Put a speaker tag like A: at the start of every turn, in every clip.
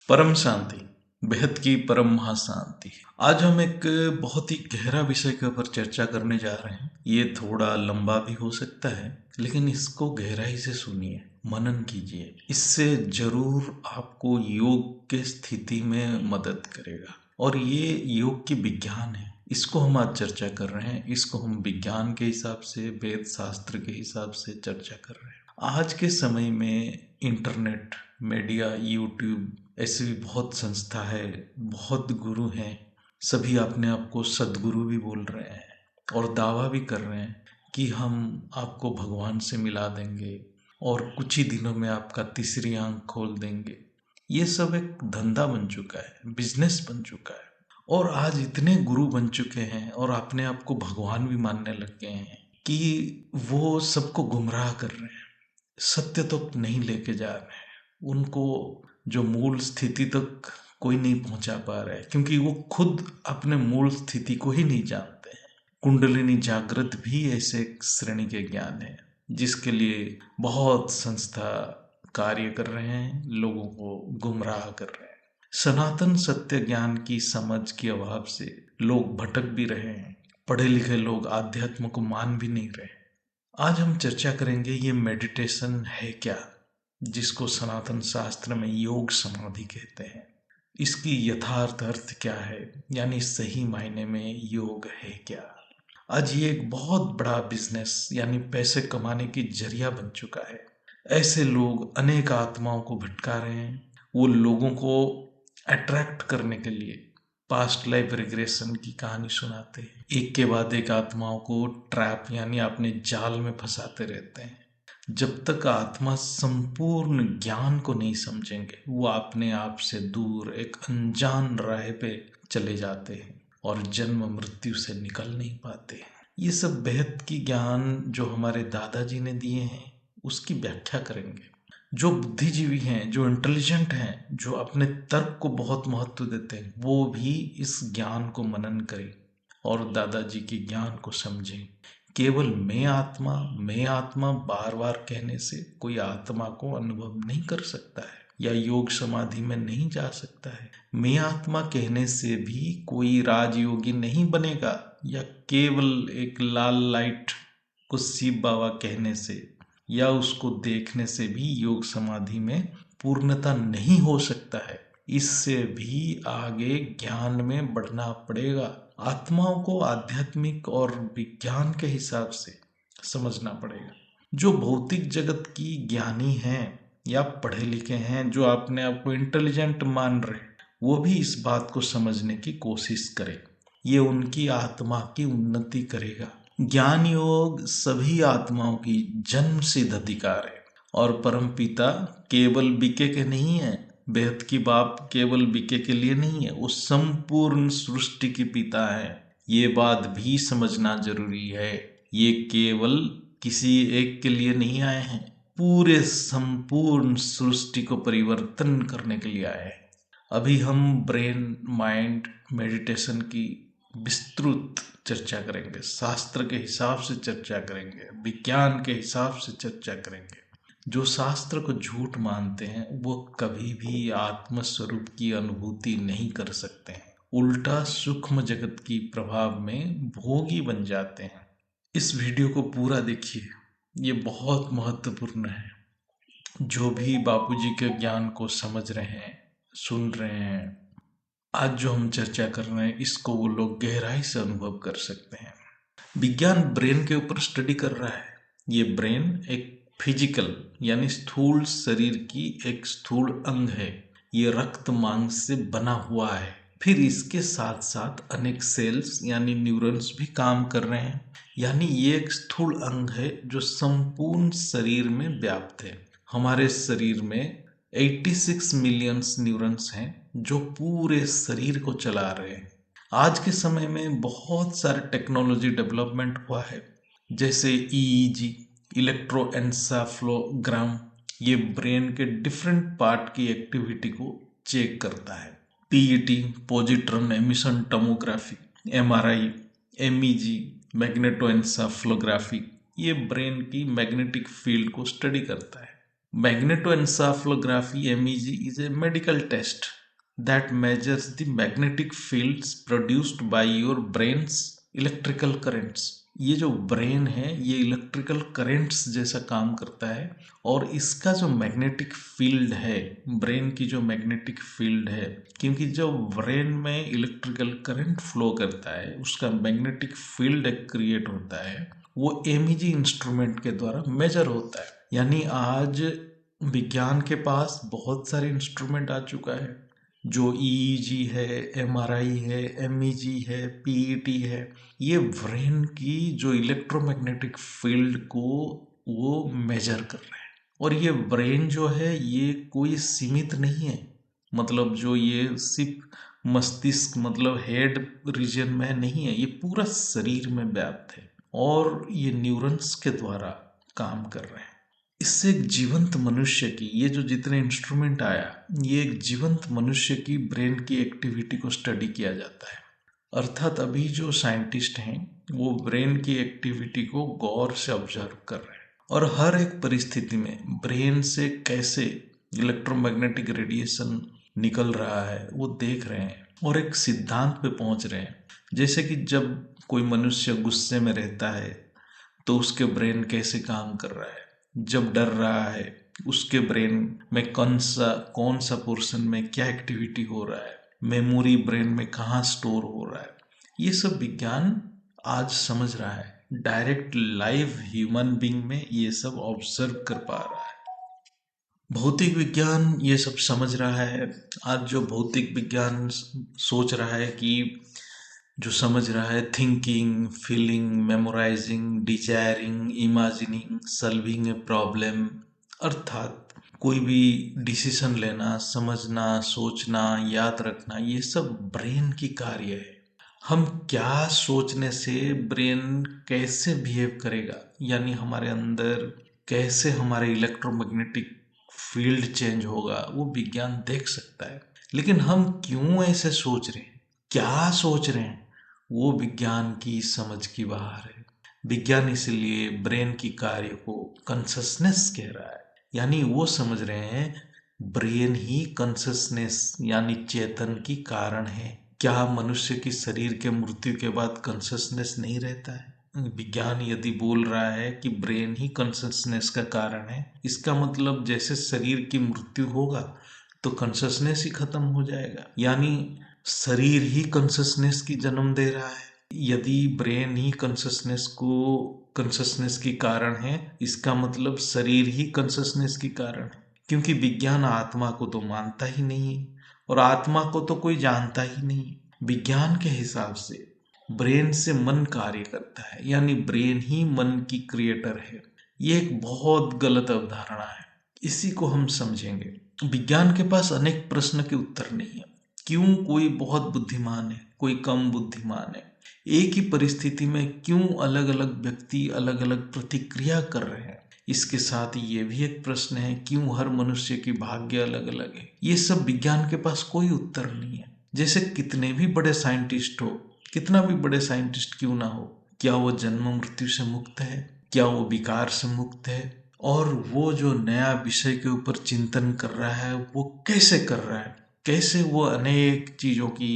A: परम शांति, बेहद की परम महाशांति। आज हम एक बहुत ही गहरा विषय के ऊपर चर्चा करने जा रहे हैं। ये थोड़ा लंबा भी हो सकता है, लेकिन इसको गहराई से सुनिए, मनन कीजिए। इससे जरूर आपको योग के स्थिति में मदद करेगा। और ये योग की विज्ञान है, इसको हम आज चर्चा कर रहे हैं। इसको हम विज्ञान के हिसाब से, वेद शास्त्र के हिसाब से चर्चा कर रहे हैं। आज के समय में इंटरनेट, मीडिया, यूट्यूब, ऐसी भी बहुत संस्था है, बहुत गुरु हैं। सभी अपने आप को सदगुरु भी बोल रहे हैं और दावा भी कर रहे हैं कि हम आपको भगवान से मिला देंगे और कुछ ही दिनों में आपका तीसरी आंख खोल देंगे। ये सब एक धंधा बन चुका है, बिजनेस बन चुका है। और आज इतने गुरु बन चुके हैं और अपने आप को भगवान भी मानने लग गए हैं कि वो सबको गुमराह कर रहे हैं, सत्य तक नहीं लेके जा रहे हैं। उनको जो मूल स्थिति तक कोई नहीं पहुंचा पा रहा है, क्योंकि वो खुद अपने मूल स्थिति को ही नहीं जानते हैं। कुंडलिनी जागृत भी ऐसे एक श्रेणी के ज्ञान है जिसके लिए बहुत संस्था कार्य कर रहे हैं, लोगों को गुमराह कर रहे हैं। सनातन सत्य ज्ञान की समझ के अभाव से लोग भटक भी रहे हैं। पढ़े लिखे लोग आध्यात्म को मान भी नहीं रहे। आज हम चर्चा करेंगे ये मेडिटेशन है क्या, जिसको सनातन शास्त्र में योग समाधि कहते हैं। इसकी यथार्थ अर्थ क्या है, यानी सही मायने में योग है क्या। आज ये एक बहुत बड़ा बिजनेस यानी पैसे कमाने की जरिया बन चुका है। ऐसे लोग अनेक आत्माओं को भटका रहे हैं। वो लोगों को अट्रैक्ट करने के लिए पास्ट लाइफ रिग्रेशन की कहानी सुनाते हैं। एक के बाद एक आत्माओं को ट्रैप यानी अपने जाल में फंसाते रहते हैं। जब तक आत्मा संपूर्ण ज्ञान को नहीं समझेंगे, वो अपने आप से दूर एक अनजान राह पे चले जाते हैं और जन्म मृत्यु से निकल नहीं पाते। ये सब बेहद की ज्ञान जो हमारे दादाजी ने दिए हैं, उसकी व्याख्या करेंगे। जो बुद्धिजीवी हैं, जो इंटेलिजेंट हैं, जो अपने तर्क को बहुत महत्व देते हैं, वो भी इस ज्ञान को मनन करें और दादाजी के ज्ञान को समझें। केवल मैं आत्मा बार बार कहने से कोई आत्मा को अनुभव नहीं कर सकता है या योग समाधि में नहीं जा सकता है। मैं आत्मा कहने से भी कोई राजयोगी नहीं बनेगा, या केवल एक लाल लाइट को शिव बाबा कहने से या उसको देखने से भी योग समाधि में पूर्णता नहीं हो सकता है। इससे भी आगे ज्ञान में बढ़ना पड़ेगा। आत्माओं को आध्यात्मिक और विज्ञान के हिसाब से समझना पड़ेगा। जो भौतिक जगत की ज्ञानी हैं या पढ़े लिखे हैं, जो अपने आप को इंटेलिजेंट मान रहे, वो भी इस बात को समझने की कोशिश करें। ये उनकी आत्मा की उन्नति करेगा। ज्ञान योग सभी आत्माओं की जन्म सिद्ध अधिकार है और परम पिता केवल बीके के नहीं है। बेहद की बाप केवल बीके के लिए नहीं है, वो संपूर्ण सृष्टि के पिता है। ये बात भी समझना जरूरी है। ये केवल किसी एक के लिए नहीं आए हैं, पूरे संपूर्ण सृष्टि को परिवर्तन करने के लिए आए हैं। अभी हम ब्रेन माइंड मेडिटेशन की विस्तृत चर्चा करेंगे, शास्त्र के हिसाब से चर्चा करेंगे, विज्ञान के हिसाब से चर्चा करेंगे। जो शास्त्र को झूठ मानते हैं वो कभी भी आत्मस्वरूप की अनुभूति नहीं कर सकते हैं, उल्टा सूक्ष्म जगत की प्रभाव में भोगी बन जाते हैं। इस वीडियो को पूरा देखिए, ये बहुत महत्वपूर्ण है। जो भी बापूजी के ज्ञान को समझ रहे हैं, सुन रहे हैं, आज जो हम चर्चा कर रहे हैं, इसको वो लोग गहराई से अनुभव कर सकते हैं। विज्ञान ब्रेन के ऊपर स्टडी कर रहा है। ये ब्रेन एक फिजिकल यानी स्थूल शरीर की एक स्थूल अंग है। ये रक्त मांस से बना हुआ है। फिर इसके साथ साथ अनेक सेल्स यानी न्यूरॉन्स भी काम कर रहे हैं। यानी ये एक स्थूल अंग है जो संपूर्ण शरीर में व्याप्त है। हमारे शरीर में 86 मिलियन न्यूरॉन्स हैं जो पूरे शरीर को चला रहे हैं। आज के समय में बहुत सारे टेक्नोलॉजी डेवलपमेंट हुआ है, जैसे ईईजी, इलेक्ट्रोएन्सेफलोग्राम। ये ब्रेन के डिफरेंट पार्ट की एक्टिविटी को चेक करता है। PET, positron emission tomography, MRI, MEG, magnetoencephalography, ये ब्रेन की मैग्नेटिक फील्ड को स्टडी करता है। Magnetoencephalography (MEG) is a medical test that measures the magnetic fields produced by your brain's electrical currents। ये जो ब्रेन है ये इलेक्ट्रिकल करंट्स जैसा काम करता है, और इसका जो मैग्नेटिक फील्ड है, ब्रेन की जो मैग्नेटिक फील्ड है, क्योंकि जो ब्रेन में इलेक्ट्रिकल करंट फ्लो करता है उसका मैग्नेटिक फील्ड क्रिएट होता है, वो एमईजी इंस्ट्रूमेंट के द्वारा मेजर होता है। यानी आज विज्ञान के पास बहुत सारे इंस्ट्रूमेंट आ चुका है, जो ईईजी है, एमआरआई है, एमईजी है, पीईटी है, ये ब्रेन की जो इलेक्ट्रोमैग्नेटिक फील्ड को वो मेजर कर रहे हैं। और ये ब्रेन जो है ये कोई सीमित नहीं है, मतलब जो ये सिर्फ मस्तिष्क मतलब हेड रीजन में नहीं है, ये पूरा शरीर में व्याप्त है और ये न्यूरॉन्स के द्वारा काम कर रहे हैं। इससे एक जीवंत मनुष्य की, ये जो जितने इंस्ट्रूमेंट आया, ये एक जीवंत मनुष्य की ब्रेन की एक्टिविटी को स्टडी किया जाता है। अर्थात अभी जो साइंटिस्ट हैं वो ब्रेन की एक्टिविटी को गौर से ऑब्जर्व कर रहे हैं और हर एक परिस्थिति में ब्रेन से कैसे इलेक्ट्रोमैग्नेटिक रेडिएशन निकल रहा है वो देख रहे हैं और एक सिद्धांत पे पहुंच रहे हैं। जैसे कि जब कोई मनुष्य गुस्से में रहता है तो उसके ब्रेन कैसे काम कर रहा है, जब डर रहा है उसके ब्रेन में कौन सा पोर्शन में क्या एक्टिविटी हो रहा है, मेमोरी ब्रेन में कहाँ स्टोर हो रहा है, ये सब विज्ञान आज समझ रहा है। डायरेक्ट लाइव ह्यूमन बीइंग में ये सब ऑब्जर्व कर पा रहा है। भौतिक विज्ञान ये सब समझ रहा है। आज जो भौतिक विज्ञान सोच रहा है कि जो समझ रहा है thinking, feeling, memorising, desiring, imagining, solving a problem, अर्थात कोई भी डिसीजन लेना, समझना, सोचना, याद रखना, ये सब ब्रेन की कार्य है। हम क्या सोचने से ब्रेन कैसे बिहेव करेगा, यानी हमारे अंदर कैसे हमारे इलेक्ट्रोमैग्नेटिक फील्ड चेंज होगा, वो विज्ञान देख सकता है। लेकिन हम क्यों ऐसे सोच रहे हैं, क्या सोच रहे हैं, वो विज्ञान की समझ की बाहर है। विज्ञान इसलिए ब्रेन की कार्य को कॉन्शसनेस कह रहा है, यानी वो समझ रहे हैं ब्रेन ही कॉन्शसनेस यानी चेतन की कारण है। क्या मनुष्य की शरीर के मृत्यु के बाद कॉन्शसनेस नहीं रहता है? विज्ञान यदि बोल रहा है कि ब्रेन ही कॉन्शसनेस का कारण है, इसका मतलब जैसे शरीर की मृत्यु होगा तो कॉन्शसनेस ही खत्म हो जाएगा, यानी शरीर ही कॉन्शसनेस की जन्म दे रहा है। यदि ब्रेन ही कॉन्शसनेस की कारण है, इसका मतलब शरीर ही कॉन्शसनेस की कारण है, क्योंकि विज्ञान आत्मा को तो मानता ही नहीं है और आत्मा को तो कोई जानता ही नहीं। विज्ञान के हिसाब से ब्रेन से मन कार्य करता है, यानी ब्रेन ही मन की क्रिएटर है। ये एक बहुत गलत अवधारणा है, इसी को हम समझेंगे। विज्ञान के पास अनेक प्रश्न के उत्तर नहीं है। क्यों कोई बहुत बुद्धिमान है, कोई कम बुद्धिमान है, एक ही परिस्थिति में क्यों अलग अलग व्यक्ति अलग अलग प्रतिक्रिया कर रहे हैं, इसके साथ ये भी एक प्रश्न है क्यों हर मनुष्य की भाग्य अलग अलग है। ये सब विज्ञान के पास कोई उत्तर नहीं है। जैसे कितने भी बड़े साइंटिस्ट हो, कितना भी बड़े साइंटिस्ट क्यों ना हो, क्या वो जन्म मृत्यु से मुक्त है, क्या वो विकार से मुक्त है, और वो जो नया विषय के ऊपर चिंतन कर रहा है वो कैसे कर रहा है, कैसे वो अनेक चीज़ों की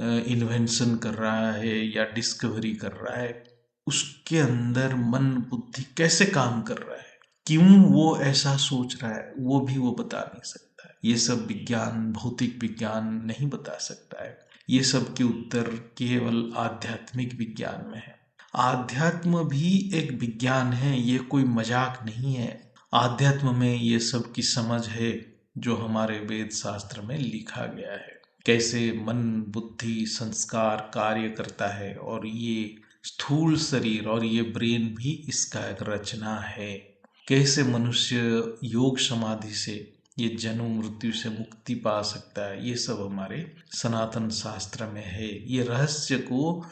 A: इन्वेंशन कर रहा है या डिस्कवरी कर रहा है, उसके अंदर मन बुद्धि कैसे काम कर रहा है, क्यों वो ऐसा सोच रहा है, वो भी वो बता नहीं सकता है। ये सब विज्ञान, भौतिक विज्ञान नहीं बता सकता है। ये सब के उत्तर केवल आध्यात्मिक विज्ञान में है। आध्यात्म भी एक विज्ञान है, ये कोई मजाक नहीं है। आध्यात्म में ये सब की समझ है जो हमारे वेद शास्त्र में लिखा गया है, कैसे मन बुद्धि संस्कार कार्य करता है, और ये स्थूल शरीर और ये ब्रेन भी इसका एक रचना है। कैसे मनुष्य योग समाधि से ये जन्म मृत्यु से मुक्ति पा सकता है, ये सब हमारे सनातन शास्त्र में है। ये रहस्य को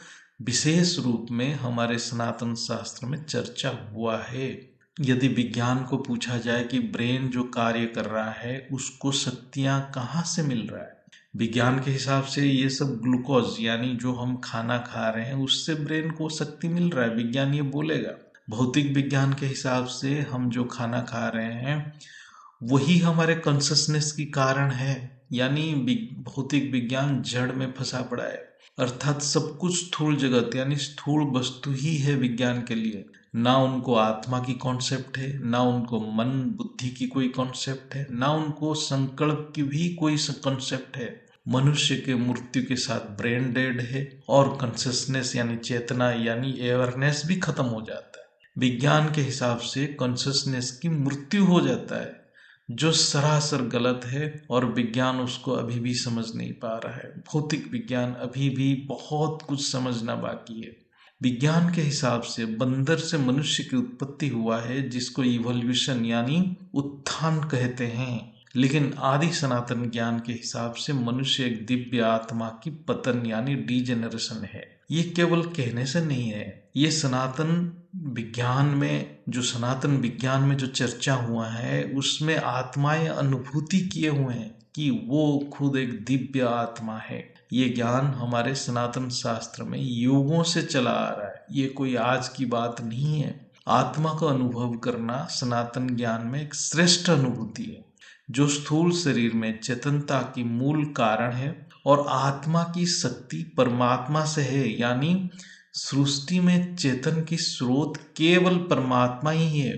A: विशेष रूप में हमारे सनातन शास्त्र में चर्चा हुआ है। यदि विज्ञान को पूछा जाए कि ब्रेन जो कार्य कर रहा है उसको शक्तियां कहाँ से मिल रहा है, विज्ञान के हिसाब से ये सब ग्लूकोज यानी जो हम खाना खा रहे हैं उससे ब्रेन को शक्ति मिल रहा है, विज्ञान ये बोलेगा। भौतिक विज्ञान के हिसाब से हम जो खाना खा रहे हैं वही हमारे कॉन्शसनेस की कारण है, यानी भौतिक विज्ञान जड़ में फंसा पड़ा है। अर्थात सब कुछ स्थूल जगत यानी स्थूल वस्तु ही है विज्ञान के लिए। ना उनको आत्मा की कॉन्सेप्ट है, ना उनको मन बुद्धि की कोई कॉन्सेप्ट है, ना उनको संकल्प की भी कोई कॉन्सेप्ट है। मनुष्य के मृत्यु के साथ ब्रेन डेड है और कॉन्शियसनेस यानी चेतना यानी अवेयरनेस भी खत्म हो जाता है। विज्ञान के हिसाब से कॉन्शियसनेस की मृत्यु हो जाता है, जो सरासर गलत है और विज्ञान उसको अभी भी समझ नहीं पा रहा है। भौतिक विज्ञान अभी भी बहुत कुछ समझना बाकी है। विज्ञान के हिसाब से बंदर से मनुष्य की उत्पत्ति हुआ है, जिसको इवोल्यूशन यानी उत्थान कहते हैं। लेकिन आदि सनातन ज्ञान के हिसाब से मनुष्य एक दिव्य आत्मा की पतन यानी डीजेनरेशन है। ये केवल कहने से नहीं है, ये सनातन विज्ञान में जो चर्चा हुआ है उसमें आत्माएं अनुभूति किए हुए हैं कि वो खुद एक दिव्य आत्मा है। ये ज्ञान हमारे सनातन शास्त्र में युगों से चला आ रहा है, ये कोई आज की बात नहीं है। आत्मा का अनुभव करना सनातन ज्ञान में एक श्रेष्ठ अनुभूति है, जो स्थूल शरीर में चेतनता की मूल कारण है और आत्मा की शक्ति परमात्मा से है। यानी सृष्टि में चेतन की स्रोत केवल परमात्मा ही है।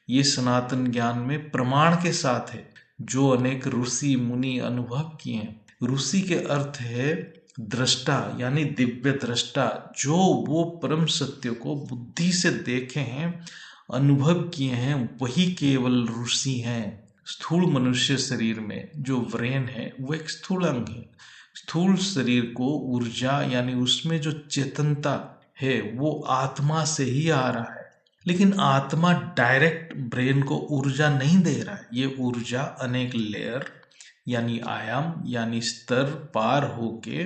A: ये सनातन ज्ञान में प्रमाण के साथ है, जो अनेक ऋषि मुनि अनुभव किए हैं। ऋषि के अर्थ है दृष्टा यानी दिव्य दृष्टा, जो वो परम सत्य को बुद्धि से देखे हैं, अनुभव किए हैं, वही केवल ऋषि हैं। स्थूल मनुष्य शरीर में जो ब्रेन है वो एक स्थूल अंग है। स्थूल शरीर को ऊर्जा यानी उसमें जो चेतनता है वो आत्मा से ही आ रहा है, लेकिन आत्मा डायरेक्ट ब्रेन को ऊर्जा नहीं दे रहा है। ये ऊर्जा अनेक लेयर यानी आयाम यानी स्तर पार होके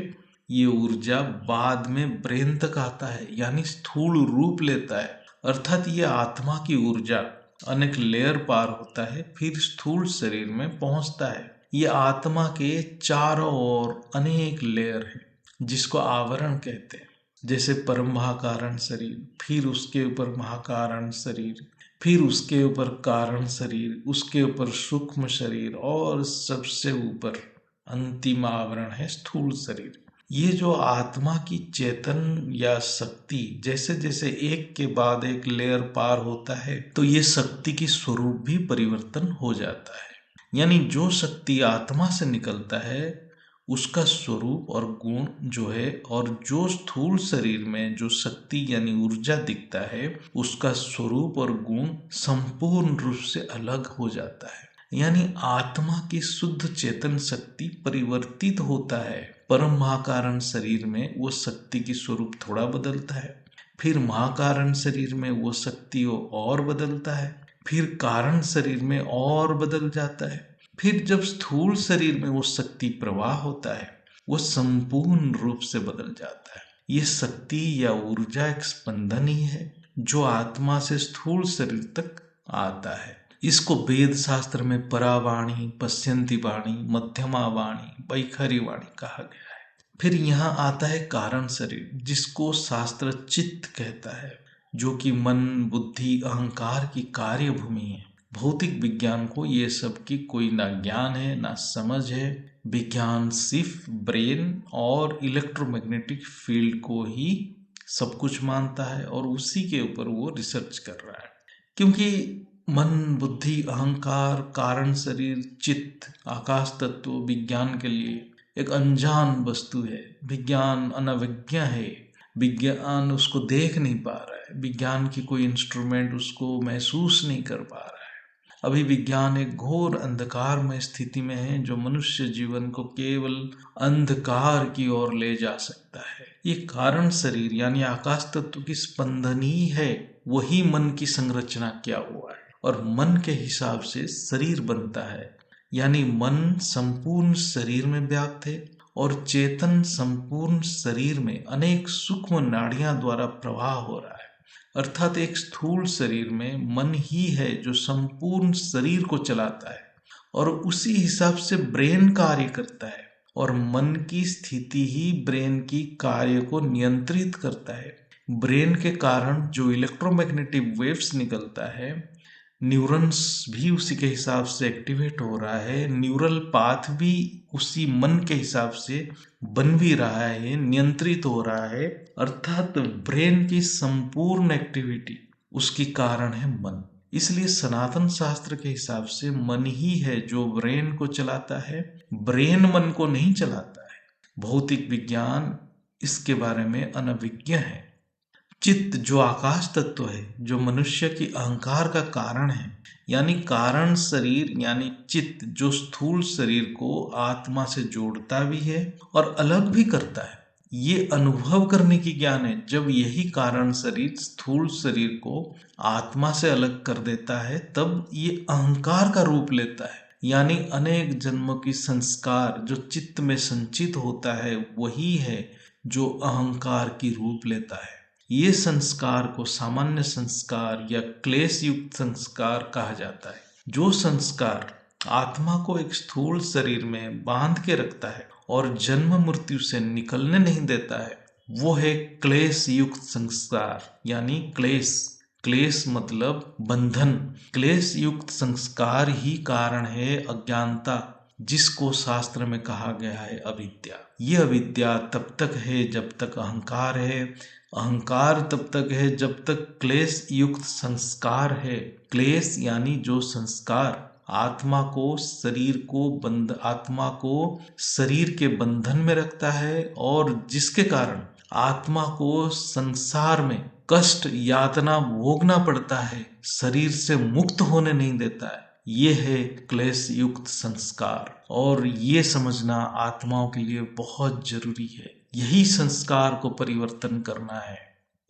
A: ये ऊर्जा बाद में ब्रेन तक आता है यानी स्थूल रूप लेता है। अर्थात ये आत्मा की ऊर्जा अनेक लेयर पार होता है, फिर स्थूल शरीर में पहुंचता है। ये आत्मा के चारों ओर अनेक लेयर है, जिसको आवरण कहते हैं। जैसे परम महाकारण शरीर, फिर उसके ऊपर महाकारण शरीर, फिर उसके ऊपर कारण शरीर, उसके ऊपर सूक्ष्म शरीर और सबसे ऊपर अंतिम आवरण है स्थूल शरीर। ये जो आत्मा की चेतन या शक्ति जैसे जैसे एक के बाद एक लेयर पार होता है, तो ये शक्ति की स्वरूप भी परिवर्तन हो जाता है। यानी जो शक्ति आत्मा से निकलता है उसका स्वरूप और गुण जो है, और जो स्थूल शरीर में जो शक्ति यानी ऊर्जा दिखता है उसका स्वरूप और गुण संपूर्ण रूप से अलग हो जाता है। यानी आत्मा की शुद्ध चेतन शक्ति परिवर्तित होता है। परम महाकारण शरीर में वो शक्ति की स्वरूप थोड़ा बदलता है, फिर महाकारण शरीर में वो शक्ति और बदलता है, फिर कारण शरीर में और बदल जाता है, फिर जब स्थूल शरीर में वो शक्ति प्रवाह होता है वो संपूर्ण रूप से बदल जाता है। ये शक्ति या ऊर्जा एक स्पंदन ही है जो आत्मा से स्थूल शरीर तक आता है। इसको वेद शास्त्र में परावाणी, पश्यंती वाणी, मध्यमा वाणी, वैखरी वाणी कहा गया है। फिर यहाँ आता है कारण शरीर, जिसको शास्त्र चित्त कहता है, जो कि मन बुद्धि अहंकार की कार्य भूमि है। भौतिक विज्ञान को ये सब की कोई ना ज्ञान है ना समझ है। विज्ञान सिर्फ ब्रेन और इलेक्ट्रोमैग्नेटिक फील्ड को ही सब कुछ मानता है और उसी के ऊपर वो रिसर्च कर रहा है। क्योंकि मन बुद्धि अहंकार कारण शरीर चित्त आकाश तत्व विज्ञान के लिए एक अनजान वस्तु है। विज्ञान अनभिज्ञ है, विज्ञान उसको देख नहीं पा रहा है, विज्ञान की कोई इंस्ट्रूमेंट उसको महसूस नहीं कर पा रहा है। अभी विज्ञान एक घोर अंधकार में स्थिति में है, जो मनुष्य जीवन को केवल अंधकार की ओर ले जा सकता है। ये कारण शरीर यानी आकाश तत्व की स्पंदन ही है, वही मन की संरचना किया हुआ है और मन के हिसाब से शरीर बनता है। यानी मन संपूर्ण शरीर में व्याप्त है और चेतन संपूर्ण शरीर में अनेक सूक्ष्म नाड़ियां द्वारा प्रवाह हो रहा है। अर्थात एक स्थूल शरीर में मन ही है जो संपूर्ण शरीर को चलाता है और उसी हिसाब से ब्रेन कार्य करता है और मन की स्थिति ही ब्रेन की कार्य को नियंत्रित करता है। ब्रेन के कारण जो इलेक्ट्रोमैग्नेटिक वेव्स निकलता है न्यूरॉन्स भी उसी के हिसाब से एक्टिवेट हो रहा है, न्यूरल पाथ भी उसी मन के हिसाब से बन भी रहा है, नियंत्रित हो रहा है। अर्थात ब्रेन की संपूर्ण एक्टिविटी उसकी कारण है मन। इसलिए सनातन शास्त्र के हिसाब से मन ही है जो ब्रेन को चलाता है, ब्रेन मन को नहीं चलाता है। भौतिक विज्ञान इसके बारे में अनभिज्ञ है। चित्त जो आकाश तत्व है, जो मनुष्य की अहंकार का कारण है, यानी कारण शरीर यानी चित्त जो स्थूल शरीर को आत्मा से जोड़ता भी है और अलग भी करता है, ये अनुभव करने की ज्ञान है। जब यही कारण शरीर स्थूल शरीर को आत्मा से अलग कर देता है, तब ये अहंकार का रूप लेता है। यानी अनेक जन्मों की संस्कार जो चित्त में संचित होता है, वही है जो अहंकार की रूप लेता है। ये संस्कार को सामान्य संस्कार या क्लेश युक्त संस्कार कहा जाता है। जो संस्कार आत्मा को एक स्थूल शरीर में बांध के रखता है और जन्म मृत्यु से निकलने नहीं देता है, वो है क्लेश युक्त संस्कार। यानी क्लेश मतलब बंधन। क्लेश युक्त संस्कार ही कारण है अज्ञानता, जिसको शास्त्र में कहा गया है अविद्या। ये अविद्या तब तक है जब तक अहंकार है, अहंकार तब तक है जब तक क्लेश युक्त संस्कार है। क्लेश यानी जो संस्कार आत्मा को शरीर के बंधन में रखता है और जिसके कारण आत्मा को संसार में कष्ट यातना भोगना पड़ता है, शरीर से मुक्त होने नहीं देता है, ये है क्लेश युक्त संस्कार। और ये समझना आत्माओं के लिए बहुत जरूरी है। यही संस्कार को परिवर्तन करना है।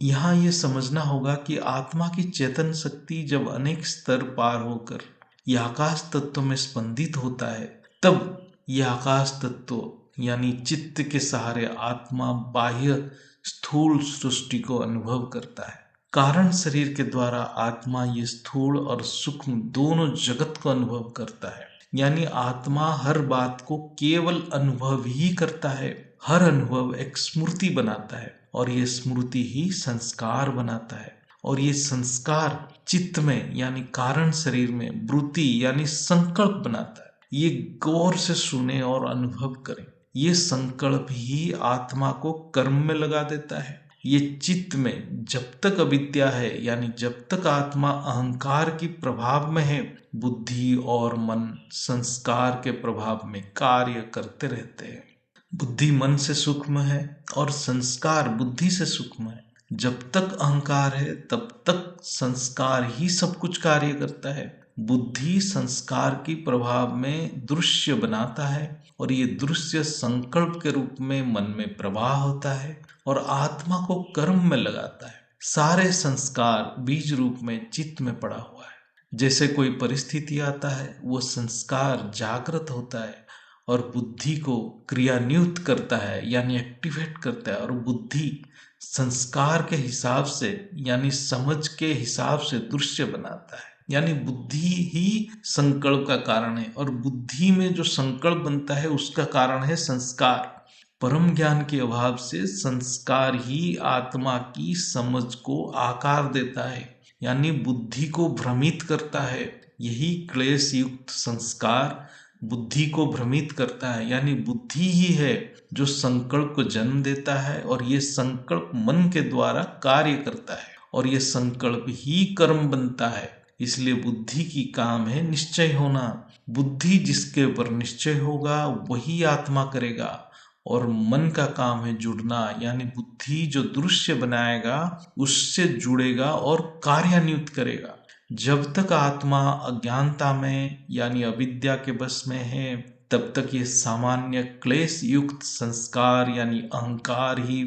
A: यहाँ ये समझना होगा कि आत्मा की चेतन शक्ति जब अनेक स्तर पार होकर यह आकाश तत्व में स्पंदित होता है, तब यह आकाश तत्व यानी चित्त के सहारे आत्मा बाह्य स्थूल सृष्टि को अनुभव करता है। कारण शरीर के द्वारा आत्मा ये स्थूल और सूक्ष्म दोनों जगत को अनुभव करता है। यानी आत्मा हर बात को केवल अनुभव ही करता है। हर अनुभव एक स्मृति बनाता है और ये स्मृति ही संस्कार बनाता है। और ये संस्कार चित्त में यानी कारण शरीर में वृत्ति यानी संकल्प बनाता है। ये गौर से सुने और अनुभव करें। ये संकल्प ही आत्मा को कर्म में लगा देता है। ये चित्त में जब तक अविद्या है यानी जब तक आत्मा अहंकार की प्रभाव में है, बुद्धि और मन संस्कार के प्रभाव में कार्य करते रहते हैं। बुद्धि मन से सूक्ष्म है और संस्कार बुद्धि से सूक्ष्म है। जब तक अहंकार है तब तक संस्कार ही सब कुछ कार्य करता है। बुद्धि संस्कार की प्रभाव में दृश्य बनाता है और ये दृश्य संकल्प के रूप में मन में प्रवाह होता है और आत्मा को कर्म में लगाता है। सारे संस्कार बीज रूप में चित्त में पड़ा हुआ है। जैसे कोई परिस्थिति आता है, वो संस्कार जागृत होता है और बुद्धि को क्रियान्वित करता है यानी एक्टिवेट करता है। और बुद्धि संस्कार के हिसाब से यानी समझ के हिसाब से दृश्य बनाता है। यानी बुद्धि ही संकल्प का कारण है और बुद्धि में जो संकल्प बनता है उसका कारण है संस्कार। परम ज्ञान के अभाव से संस्कार ही आत्मा की समझ को आकार देता है यानी बुद्धि को भ्रमित करता है। यही क्लेश युक्त संस्कार बुद्धि को भ्रमित करता है। यानी बुद्धि ही है जो संकल्प को जन्म देता है और ये संकल्प मन के द्वारा कार्य करता है और ये संकल्प ही कर्म बनता है। इसलिए बुद्धि की काम है निश्चय होना। बुद्धि जिसके ऊपर निश्चय होगा वही आत्मा करेगा और मन का काम है जुड़ना। यानी बुद्धि जो दृश्य बनाएगा उससे जुड़ेगा और कार्यान्वित करेगा। जब तक आत्मा अज्ञानता में यानी अविद्या के बस में है, तब तक ये सामान्य क्लेश युक्त संस्कार यानी अहंकार ही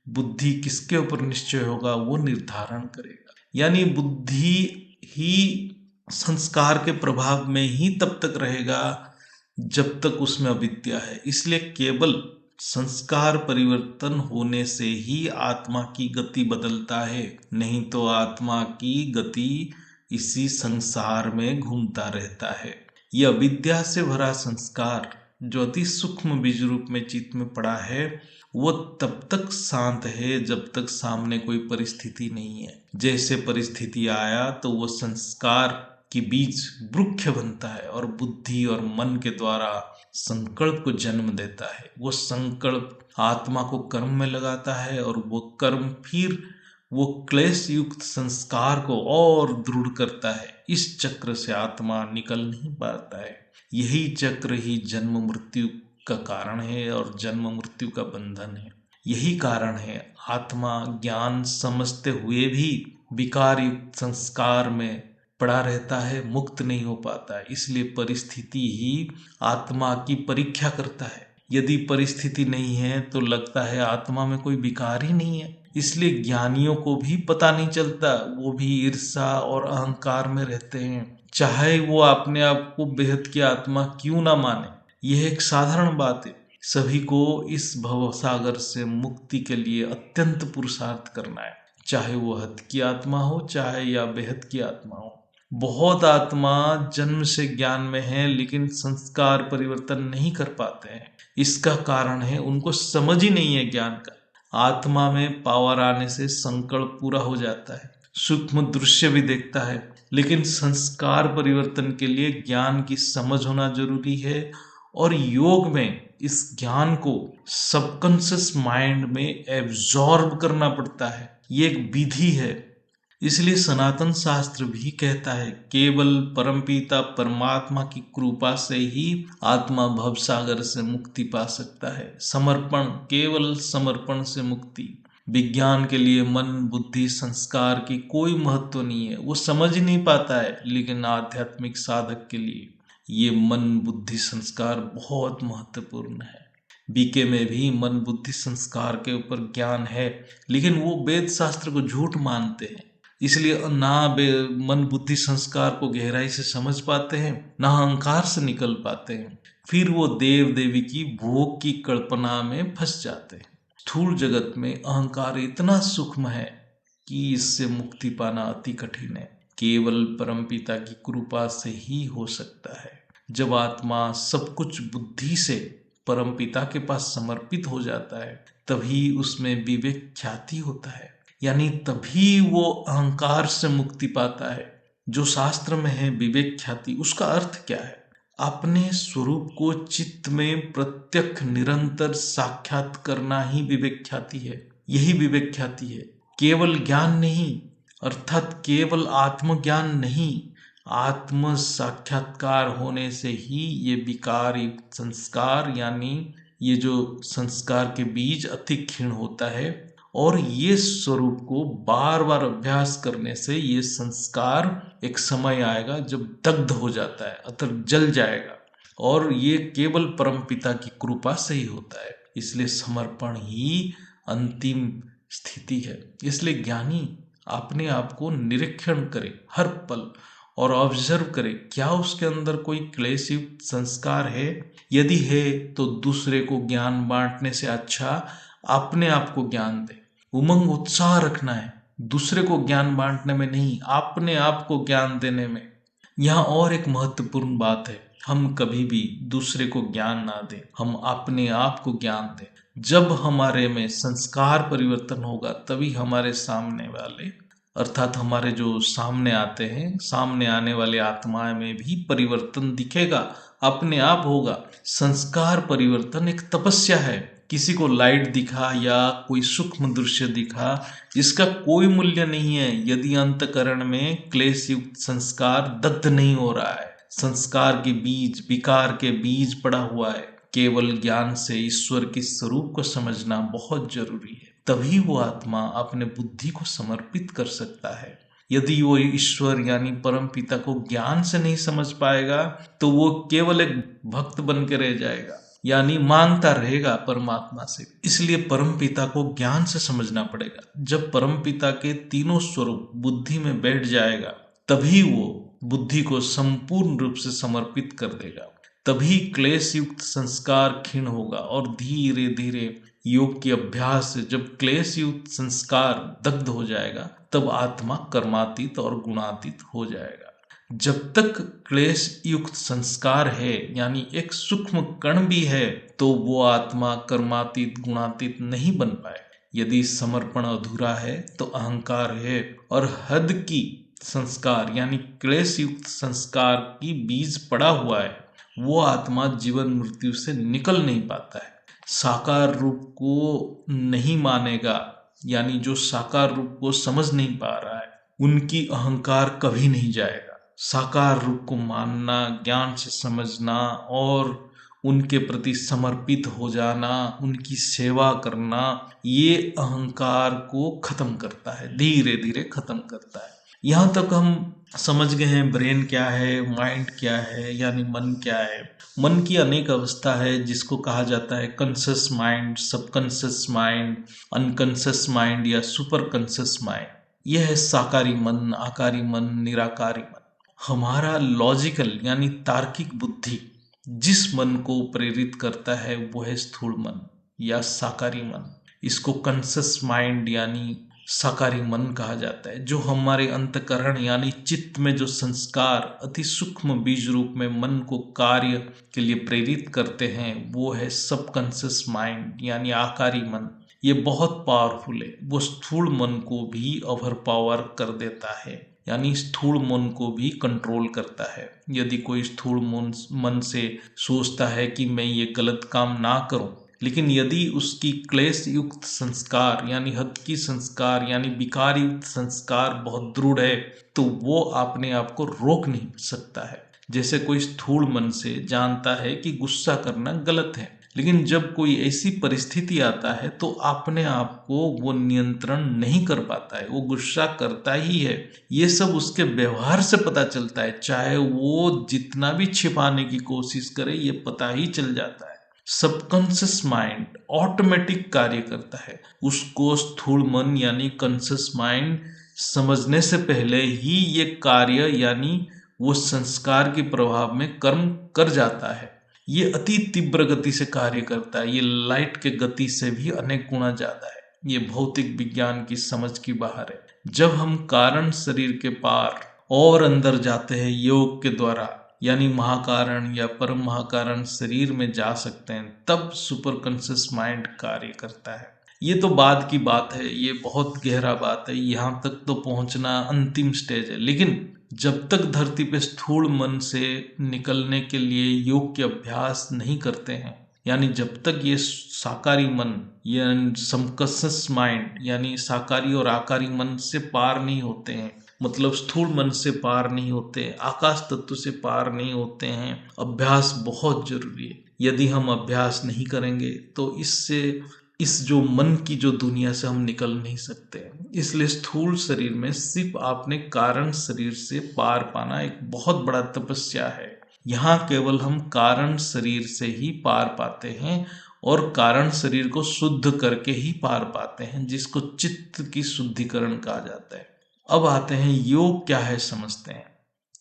A: बुद्धि किसके ऊपर निश्चय होगा वो निर्धारण करेगा। यानी बुद्धि ही संस्कार के प्रभाव में ही तब तक रहेगा जब तक उसमें अविद्या है। इसलिए केवल संस्कार परिवर्तन होने से ही आत्मा की गति बदलता है, नहीं तो आत्मा की गति इसी संसार में घूमता रहता है। यह अविद्या से भरा संस्कार जो अति सूक्ष्म बीज रूप में चित्त में पड़ा है, वो तब तक शांत है जब तक सामने कोई परिस्थिति नहीं है। जैसे परिस्थिति आया तो वो संस्कार की बीज वृक्ष बनता है और बुद्धि और मन के द्वारा संकल्प को जन्म देता है। वो संकल्प आत्मा को कर्म में लगाता है और वो कर्म फिर वो क्लेश युक्त संस्कार को और दृढ़ करता है। इस चक्र से आत्मा निकल नहीं पाता है। यही चक्र ही जन्म मृत्यु का कारण है और जन्म मृत्यु का बंधन है। यही कारण है आत्मा ज्ञान समझते हुए भी विकार युक्त संस्कार में पड़ा रहता है, मुक्त नहीं हो पाता है। इसलिए परिस्थिति ही आत्मा की परीक्षा करता है। यदि परिस्थिति नहीं है तो लगता है आत्मा में कोई विकार ही नहीं है। इसलिए ज्ञानियों को भी पता नहीं चलता, वो भी ईर्षा और अहंकार में रहते हैं, चाहे वो अपने आप को बेहद की आत्मा क्यों ना माने। यह एक साधारण बात है। सभी को इस भवसागर से मुक्ति के लिए अत्यंत पुरुषार्थ करना है, चाहे वो हद की आत्मा हो चाहे या बेहद की आत्मा हो। बहुत आत्मा जन्म से ज्ञान में है लेकिन संस्कार परिवर्तन नहीं कर पाते हैं। इसका कारण है उनको समझ ही नहीं है ज्ञान का। आत्मा में पावर आने से संकल्प पूरा हो जाता है, सूक्ष्म दृश्य भी देखता है, लेकिन संस्कार परिवर्तन के लिए ज्ञान की समझ होना जरूरी है। और योग में इस ज्ञान को सबकॉन्शियस माइंड में एब्जॉर्ब करना पड़ता है। ये एक विधि है। इसलिए सनातन शास्त्र भी कहता है केवल परमपिता परमात्मा की कृपा से ही आत्मा भवसागर से मुक्ति पा सकता है। समर्पण, केवल समर्पण से मुक्ति। विज्ञान के लिए मन बुद्धि संस्कार की कोई महत्व नहीं है, वो समझ ही नहीं पाता है। लेकिन आध्यात्मिक साधक के लिए ये मन बुद्धि संस्कार बहुत महत्वपूर्ण है। बीके में भी मन बुद्धि संस्कार के ऊपर ज्ञान है, लेकिन वो वेद शास्त्र को झूठ मानते हैं। इसलिए ना मन बुद्धि संस्कार को गहराई से समझ पाते हैं, ना अहंकार से निकल पाते हैं। फिर वो देव देवी की भोग की कल्पना में फंस जाते हैं। स्थूल जगत में अहंकार इतना सूक्ष्म है कि इससे मुक्ति पाना अति कठिन है। केवल परमपिता की कृपा से ही हो सकता है। जब आत्मा सब कुछ बुद्धि से परमपिता के पास समर्पित हो जाता है, तभी उसमें विवेक ख्याति होता है, यानी तभी वो अहंकार से मुक्ति पाता है। जो शास्त्र में है विवेक ख्याति, उसका अर्थ क्या है? अपने स्वरूप को चित्त में प्रत्यक्ष निरंतर साक्षात करना ही विवेक ख्याति है। यही विवेक ख्याति है। केवल ज्ञान नहीं, अर्थात केवल आत्मज्ञान नहीं, आत्म साक्षात्कार होने से ही ये विकार युक्त संस्कार, यानी ये जो संस्कार के बीज अति क्षीण होता है। और ये स्वरूप को बार बार अभ्यास करने से ये संस्कार एक समय आएगा जब दग्ध हो जाता है, अतः जल जाएगा। और ये केवल परमपिता की कृपा से ही होता है। इसलिए समर्पण ही अंतिम स्थिति है। इसलिए ज्ञानी अपने आप को निरीक्षण करे हर पल और ऑब्जर्व करे, क्या उसके अंदर कोई क्लेश युक्त संस्कार है? यदि है तो दूसरे को ज्ञान बांटने से अच्छा अपने आप को ज्ञान दे। उमंग उत्साह रखना है, दूसरे को ज्ञान बांटने में नहीं, अपने आप को ज्ञान देने में। यहाँ और एक महत्वपूर्ण बात है, हम कभी भी दूसरे को ज्ञान ना दें, हम अपने आप को ज्ञान दें। जब हमारे में संस्कार परिवर्तन होगा तभी हमारे सामने वाले, अर्थात हमारे जो सामने आते हैं, सामने आने वाले आत्माएं में भी परिवर्तन दिखेगा, अपने आप होगा। संस्कार परिवर्तन एक तपस्या है। किसी को लाइट दिखा या कोई सूक्ष्म दृश्य दिखा, इसका कोई मूल्य नहीं है यदि अंतकरण में क्लेश युक्त संस्कार दग्ध नहीं हो रहा है। संस्कार के बीज, विकार के बीज पड़ा हुआ है। केवल ज्ञान से ईश्वर के स्वरूप को समझना बहुत जरूरी है, तभी वो आत्मा अपने बुद्धि को समर्पित कर सकता है। यदि वो ईश्वर यानी परम पिता को ज्ञान से नहीं समझ पाएगा तो वो केवल एक भक्त बन के रह जाएगा, यानी मांगता रहेगा परमात्मा से। इसलिए परम पिता को ज्ञान से समझना पड़ेगा। जब परम पिता के तीनों स्वरूप बुद्धि में बैठ जाएगा, तभी वो बुद्धि को संपूर्ण रूप से समर्पित कर देगा। तभी क्लेश युक्त संस्कार क्षीण होगा और धीरे धीरे योग के अभ्यास से जब क्लेश युक्त संस्कार दग्ध हो जाएगा, तब आत्मा कर्मातीत और गुणातीत हो जाएगा। जब तक क्लेश युक्त संस्कार है, यानी एक सूक्ष्म कण भी है, तो वो आत्मा कर्मातीत गुणातीत नहीं बन पाए। यदि समर्पण अधूरा है तो अहंकार है और हद की संस्कार यानी क्लेश युक्त संस्कार की बीज पड़ा हुआ है, वो आत्मा जीवन मृत्यु से निकल नहीं पाता है। साकार रूप को नहीं मानेगा, यानी जो साकार रूप को समझ नहीं पा रहा है, उनकी अहंकार कभी नहीं जाएगा। साकार रूप को मानना, ज्ञान से समझना और उनके प्रति समर्पित हो जाना, उनकी सेवा करना, ये अहंकार को खत्म करता है, धीरे धीरे खत्म करता है। यहाँ तक हम समझ गए हैं ब्रेन क्या है, माइंड क्या है, यानी मन क्या है। मन की अनेक अवस्था है, जिसको कहा जाता है conscious mind, subconscious mind, unconscious mind या सुपर कॉन्शियस माइंड। यह है साकारी मन, आकारी मन, निराकारी मन। हमारा लॉजिकल यानी तार्किक बुद्धि जिस मन को प्रेरित करता है वो है स्थूल मन या साकारी मन। इसको कॉन्शियस माइंड यानी साकारी मन कहा जाता है। जो हमारे अंतकरण यानी चित्त में जो संस्कार अति सूक्ष्म बीज रूप में मन को कार्य के लिए प्रेरित करते हैं, वो है सबकॉन्शियस माइंड यानी आकारी मन। ये बहुत पावरफुल है, वो स्थूल मन को भी ओवर पावर कर देता है, यानी स्थूल मन को भी कंट्रोल करता है। यदि कोई स्थूल मन से सोचता है कि मैं ये गलत काम ना करूं, लेकिन यदि उसकी क्लेश युक्त संस्कार यानी हद की संस्कार यानी विकार युक्त संस्कार बहुत दृढ़ है, तो वो अपने आप को रोक नहीं सकता है। जैसे कोई स्थूल मन से जानता है कि गुस्सा करना गलत है, लेकिन जब कोई ऐसी परिस्थिति आता है तो अपने आप को वो नियंत्रण नहीं कर पाता है, वो गुस्सा करता ही है। ये सब उसके व्यवहार से पता चलता है, चाहे वो जितना भी छिपाने की कोशिश करे, ये पता ही चल जाता है। सबकॉन्शियस माइंड ऑटोमेटिक कार्य करता है, उसको स्थूल मन यानी कॉन्शियस माइंड समझने से पहले ही ये कार्य यानी वो संस्कार के प्रभाव में कर्म कर जाता है। ये अति तीव्र गति से कार्य करता है, ये लाइट के गति से भी अनेक गुना ज्यादा है। ये भौतिक विज्ञान की समझ की बाहर है। जब हम कारण शरीर के पार और अंदर जाते हैं योग के द्वारा, यानी महाकारण या परम महाकारण शरीर में जा सकते हैं, तब सुपर कॉन्शियस माइंड कार्य करता है। ये तो बाद की बात है, ये बहुत गहरा बात है, यहाँ तक तो पहुंचना अंतिम स्टेज है। लेकिन जब तक धरती पे स्थूल मन से निकलने के लिए योग के अभ्यास नहीं करते हैं, यानी जब तक ये साकारी मन यानी सबकॉन्शियस माइंड यानी साकारी और आकारी मन से पार नहीं होते हैं, मतलब स्थूल मन से पार नहीं होते, आकाश तत्व से पार नहीं होते हैं, अभ्यास बहुत जरूरी है। यदि हम अभ्यास नहीं करेंगे तो इस जो मन की जो दुनिया से हम निकल नहीं सकते। इसलिए स्थूल शरीर में सिर्फ आपने कारण शरीर से पार पाना एक बहुत बड़ा तपस्या है। यहाँ केवल हम कारण शरीर से ही पार पाते हैं और कारण शरीर को शुद्ध करके ही पार पाते हैं, जिसको चित्त की शुद्धिकरण कहा जाता है। अब आते हैं योग क्या है, समझते हैं।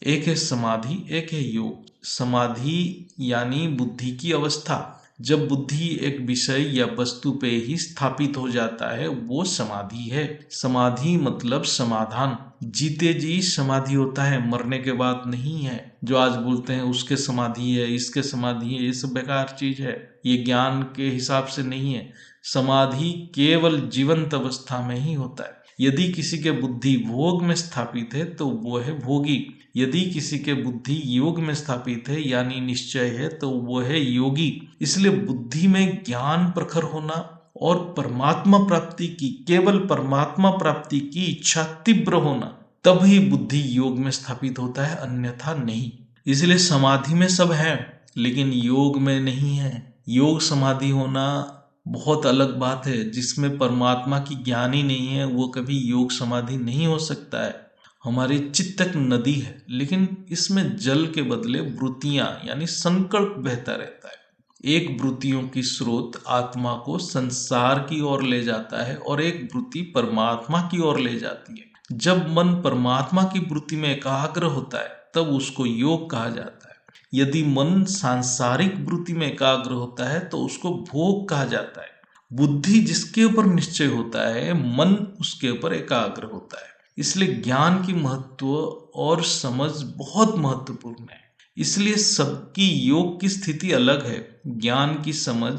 A: एक है समाधि, एक है योग। समाधि यानी बुद्धि की अवस्था। जब बुद्धि एक विषय या वस्तु पे ही स्थापित हो जाता है, वो समाधि है। समाधि मतलब समाधान। जीते जी समाधि होता है, मरने के बाद नहीं है। जो आज बोलते हैं उसके समाधि है, इसके समाधि है, ये सब बेकार चीज है, ये ज्ञान के हिसाब से नहीं है। समाधि केवल जीवंत अवस्था में ही होता है। यदि किसी के बुद्धि भोग में स्थापित है तो वो है भोगी। यदि किसी के बुद्धि योग में स्थापित है यानी निश्चय है तो वो है योगी। इसलिए बुद्धि में ज्ञान प्रखर होना और परमात्मा प्राप्ति की, केवल परमात्मा प्राप्ति की इच्छा तीव्र होना, तभी बुद्धि योग में स्थापित होता है, अन्यथा नहीं। इसलिए समाधि में सब है लेकिन योग में नहीं है। योग समाधि होना बहुत अलग बात है। जिसमें परमात्मा की ज्ञान ही नहीं है वो कभी योग समाधि नहीं हो सकता है। हमारी चित्त एक नदी है, लेकिन इसमें जल के बदले वृत्तियां यानी संकल्प बहता रहता है। एक वृत्तियों की स्रोत आत्मा को संसार की ओर ले जाता है और एक वृत्ति परमात्मा की ओर ले जाती है। जब मन परमात्मा की वृत्ति में एकाग्र होता है तब उसको योग कहा जाता है। यदि मन सांसारिक वृत्ति में एकाग्र होता है तो उसको भोग कहा जाता है। बुद्धि जिसके ऊपर निश्चय होता है, मन उसके ऊपर एकाग्र होता है। इसलिए ज्ञान की महत्व और समझ बहुत महत्वपूर्ण है। इसलिए सबकी योग की स्थिति अलग है। ज्ञान की समझ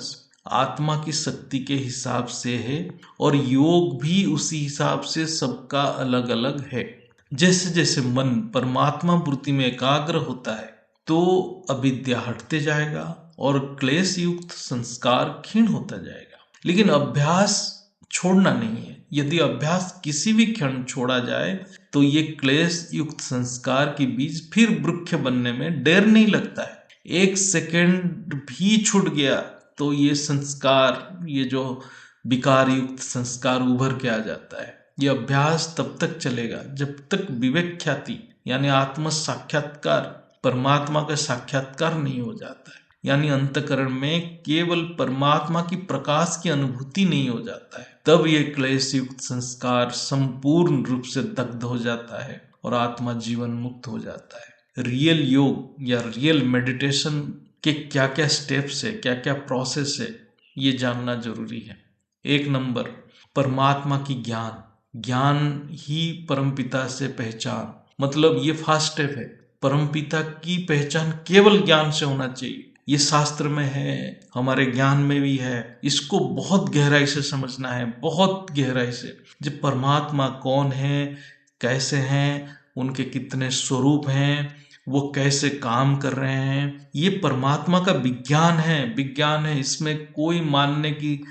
A: आत्मा की शक्ति के हिसाब से है और योग भी उसी हिसाब से सबका अलग अलग है। जैसे जैसे मन परमात्मा वृत्ति में एकाग्र होता है तो अविद्या हटते जाएगा और क्लेश युक्त संस्कार क्षीण होता जाएगा। लेकिन अभ्यास छोड़ना नहीं है। यदि अभ्यास किसी भी क्षण छोड़ा जाए तो ये क्लेश युक्त संस्कार के बीज फिर वृक्ष बनने में देर नहीं लगता है। एक सेकंड भी छूट गया तो ये संस्कार, ये जो विकार युक्त संस्कार उभर के आ जाता है। ये अभ्यास तब तक चलेगा जब तक विवेक ख्याति यानी आत्म साक्षात्कार, परमात्मा का साक्षात्कार नहीं हो जाता है। यानी अंतकरण में केवल परमात्मा की प्रकाश की अनुभूति नहीं हो जाता है। तब ये क्लेश युक्त संस्कार संपूर्ण रूप से दग्ध हो जाता है और आत्मा जीवन मुक्त हो जाता है। रियल योग या रियल मेडिटेशन के क्या क्या स्टेप्स है, क्या क्या प्रोसेस है, ये जानना जरूरी है। 1 नंबर, परमात्मा की ज्ञान ही परमपिता से पहचान। मतलब ये फर्स्ट स्टेप है। परमपिता की पहचान केवल ज्ञान से होना चाहिए। ये शास्त्र में है, हमारे ज्ञान में भी है। इसको बहुत गहराई से समझना है, बहुत गहराई से। जब परमात्मा कौन है, कैसे हैं, उनके कितने स्वरूप हैं, वो कैसे काम कर रहे हैं, ये परमात्मा का विज्ञान है। विज्ञान है, इसमें कोई मानने की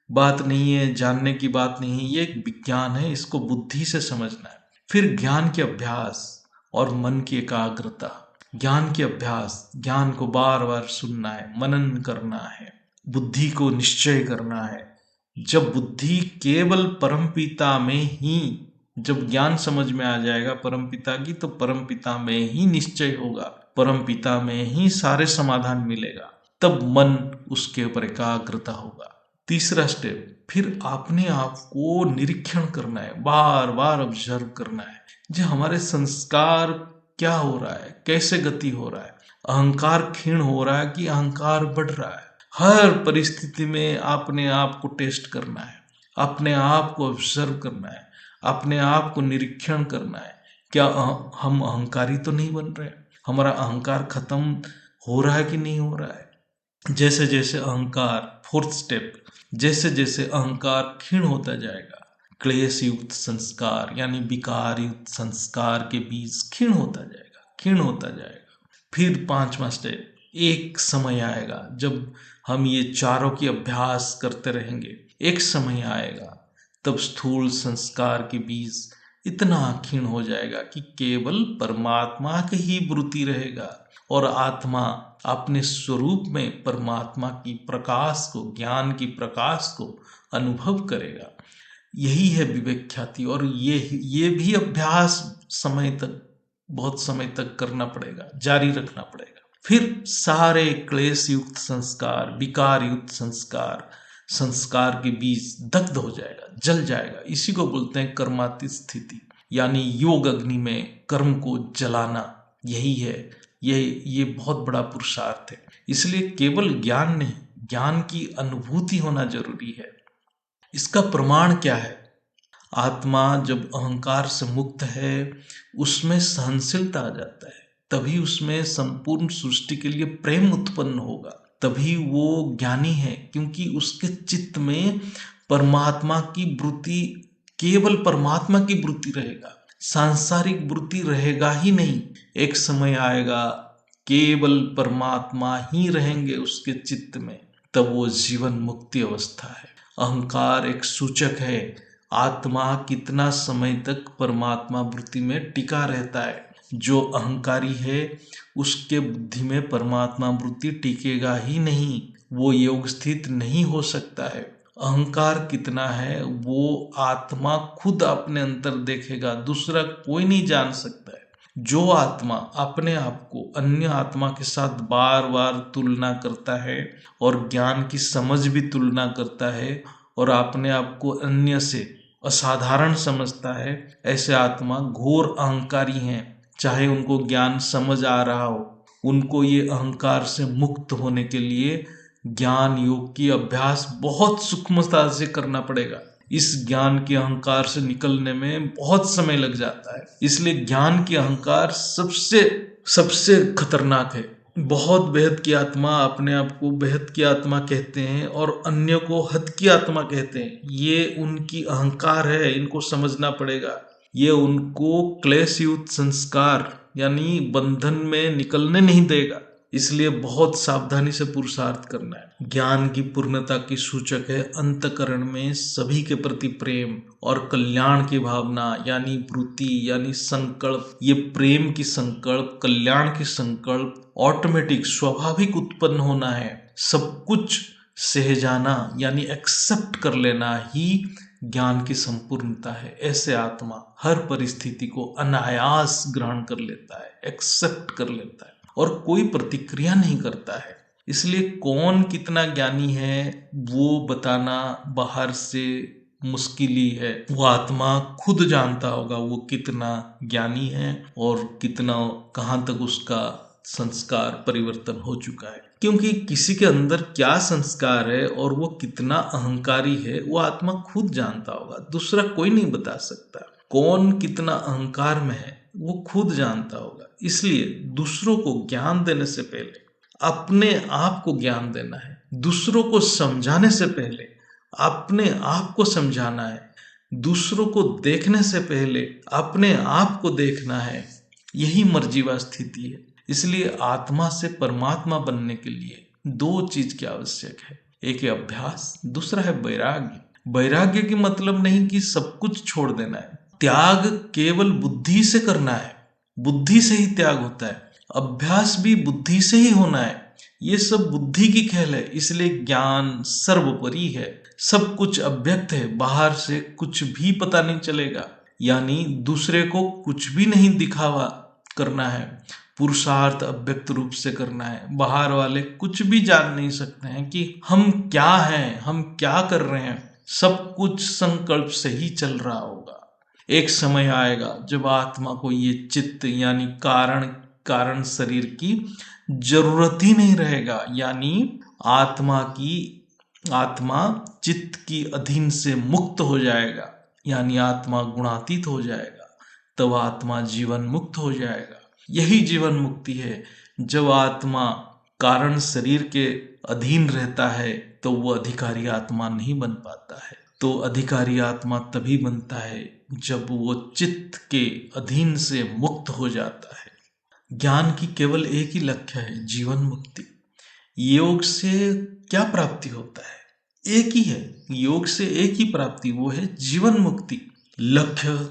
A: बात नहीं है, जानने की बात नहीं है। ये एक विज्ञान है, इसको बुद्धि से समझना है। फिर ज्ञान के अभ्यास और मन की एकाग्रता। ज्ञान के अभ्यास, ज्ञान को बार बार सुनना है, मनन करना है, बुद्धि को निश्चय करना है। जब बुद्धि केवल परमपिता में ही, जब ज्ञान समझ में आ जाएगा परमपिता की, तो परमपिता में ही निश्चय होगा, परमपिता में ही सारे समाधान मिलेगा। तब मन उसके ऊपर एकाग्रता होगा। तीसरा स्टेप, फिर अपने आप को निरीक्षण करना है, बार बार ऑब्जर्व करना है। जो हमारे संस्कार क्या हो रहा है, कैसे गति हो रहा है, अहंकार क्षीण हो रहा है कि अहंकार बढ़ रहा है। हर परिस्थिति में अपने आप को टेस्ट करना है, अपने आप को ऑब्जर्व करना है, अपने आप को निरीक्षण करना है। क्या हम अहंकारी तो नहीं बन रहे, हमारा अहंकार खत्म हो रहा है कि नहीं हो रहा है। जैसे जैसे अहंकार, फोर्थ स्टेप, जैसे जैसे अहंकार क्षीण होता जाएगा, क्लेश युक्त संस्कार यानी विकार युक्त संस्कार के बीज क्षीण होता जाएगा, क्षीण होता जाएगा। फिर 5वां स्टेप, एक समय आएगा जब हम ये चारों की अभ्यास करते रहेंगे। एक समय आएगा तब स्थूल संस्कार के बीज इतना क्षीण हो जाएगा कि केवल परमात्मा की ही वृत्ति रहेगा और आत्मा अपने स्वरूप में परमात्मा की प्रकाश को, ज्ञान की प्रकाश को अनुभव करेगा। यही है विवेक ख्याति। और ये भी अभ्यास समय तक, बहुत समय तक करना पड़ेगा, जारी रखना पड़ेगा। फिर सारे क्लेश युक्त संस्कार, विकार युक्त संस्कार के बीज दग्ध हो जाएगा, जल जाएगा। इसी को बोलते हैं कर्मातीत स्थिति, यानी योग अग्नि में कर्म को जलाना। यही है, ये बहुत बड़ा पुरुषार्थ है। इसलिए केवल ज्ञान नहीं, ज्ञान की अनुभूति होना जरूरी है। इसका प्रमाण क्या है? आत्मा जब अहंकार से मुक्त है, उसमें सहनशीलता आ जाता है, तभी उसमें संपूर्ण सृष्टि के लिए प्रेम उत्पन्न होगा, तभी वो ज्ञानी है। क्योंकि उसके चित्त में परमात्मा की वृत्ति, केवल परमात्मा की वृत्ति रहेगा, सांसारिक वृत्ति रहेगा ही नहीं। एक समय आएगा केवल परमात्मा ही रहेंगे उसके चित्त में, तब वो जीवन मुक्ति अवस्था है। अहंकार एक सूचक है, आत्मा कितना समय तक परमात्मा वृत्ति में टिका रहता है। जो अहंकारी है उसके बुद्धि में परमात्मा वृत्ति टिकेगा ही नहीं, वो योग स्थित नहीं हो सकता है। अहंकार कितना है वो आत्मा खुद अपने अंदर देखेगा, दूसरा कोई नहीं जान सकता है। जो आत्मा अपने आप को अन्य आत्मा के साथ बार बार तुलना करता है और ज्ञान की समझ भी तुलना करता है और अपने आप को अन्य से असाधारण समझता है, ऐसे आत्मा घोर अहंकारी हैं। चाहे उनको ज्ञान समझ आ रहा हो, उनको ये अहंकार से मुक्त होने के लिए ज्ञान योग की अभ्यास बहुत सूक्ष्मता से करना पड़ेगा। इस ज्ञान के अहंकार से निकलने में बहुत समय लग जाता है। इसलिए ज्ञान की अहंकार सबसे खतरनाक है। बहुत बेहद की आत्मा अपने आप को बेहद की आत्मा कहते हैं और अन्य को हद की आत्मा कहते हैं। ये उनकी अहंकार है, इनको समझना पड़ेगा। ये उनको क्लेशयुक्त संस्कार यानी बंधन में निकलने नहीं देगा। इसलिए बहुत सावधानी से पुरुषार्थ करना है। ज्ञान की पूर्णता की सूचक है अंतःकरण में सभी के प्रति प्रेम और कल्याण की भावना यानी वृत्ति यानी संकल्प। ये प्रेम की संकल्प, कल्याण की संकल्प ऑटोमेटिक स्वाभाविक उत्पन्न होना है। सब कुछ सह जाना यानी एक्सेप्ट कर लेना ही ज्ञान की संपूर्णता है। ऐसे आत्मा हर परिस्थिति को अनायास ग्रहण कर लेता है, एक्सेप्ट कर लेता है और कोई प्रतिक्रिया नहीं करता है। इसलिए कौन कितना ज्ञानी है वो बताना बाहर से मुश्किल ही है। वो आत्मा खुद जानता होगा वो कितना ज्ञानी है और कितना कहाँ तक उसका संस्कार परिवर्तन हो चुका है। क्योंकि किसी के अंदर क्या संस्कार है और वो कितना अहंकारी है वो आत्मा खुद जानता होगा, दूसरा कोई नहीं बता सकता। कौन कितना अहंकार में है वो खुद जानता होगा। इसलिए दूसरों को ज्ञान देने से पहले अपने आप को ज्ञान देना है। दूसरों को समझाने से पहले अपने आप को समझाना है। दूसरों को देखने से पहले अपने आप को देखना है। यही मर्जीवा स्थिति है। इसलिए आत्मा से परमात्मा बनने के लिए दो चीज की आवश्यक है, एक है अभ्यास, दूसरा है वैराग्य। वैराग्य की मतलब नहीं कि सब कुछ छोड़ देना है। त्याग केवल बुद्धि से करना है, बुद्धि से ही त्याग होता है। अभ्यास भी बुद्धि से ही होना है। ये सब बुद्धि की खेल है। इसलिए ज्ञान सर्वोपरि है। सब कुछ अव्यक्त है, बाहर से कुछ भी पता नहीं चलेगा। यानी दूसरे को कुछ भी नहीं दिखावा करना है। पुरुषार्थ अव्यक्त रूप से करना है। बाहर वाले कुछ भी जान नहीं सकते हैं कि हम क्या हैं, हम क्या कर रहे हैं। सब कुछ संकल्प से ही चल रहा होगा। एक समय आएगा जब आत्मा को ये चित्त यानी कारण शरीर की जरूरत ही नहीं रहेगा। यानी आत्मा चित्त की अधीन से मुक्त हो जाएगा। यानी आत्मा गुणातीत हो जाएगा। तब आत्मा जीवन मुक्त हो जाएगा। यही जीवन मुक्ति है। जब आत्मा कारण शरीर के अधीन रहता है तो वो अधिकारी आत्मा नहीं बन पाता है। तो अधिकारी आत्मा तभी बनता है जब वो चित्त के अधीन से मुक्त हो जाता है। ज्ञान की केवल एक ही लक्ष्य है, जीवन मुक्ति। योग से क्या प्राप्ति होता है? एक ही है। योग से एक ही प्राप्ति, वो है जीवन मुक्ति। लक्ष्य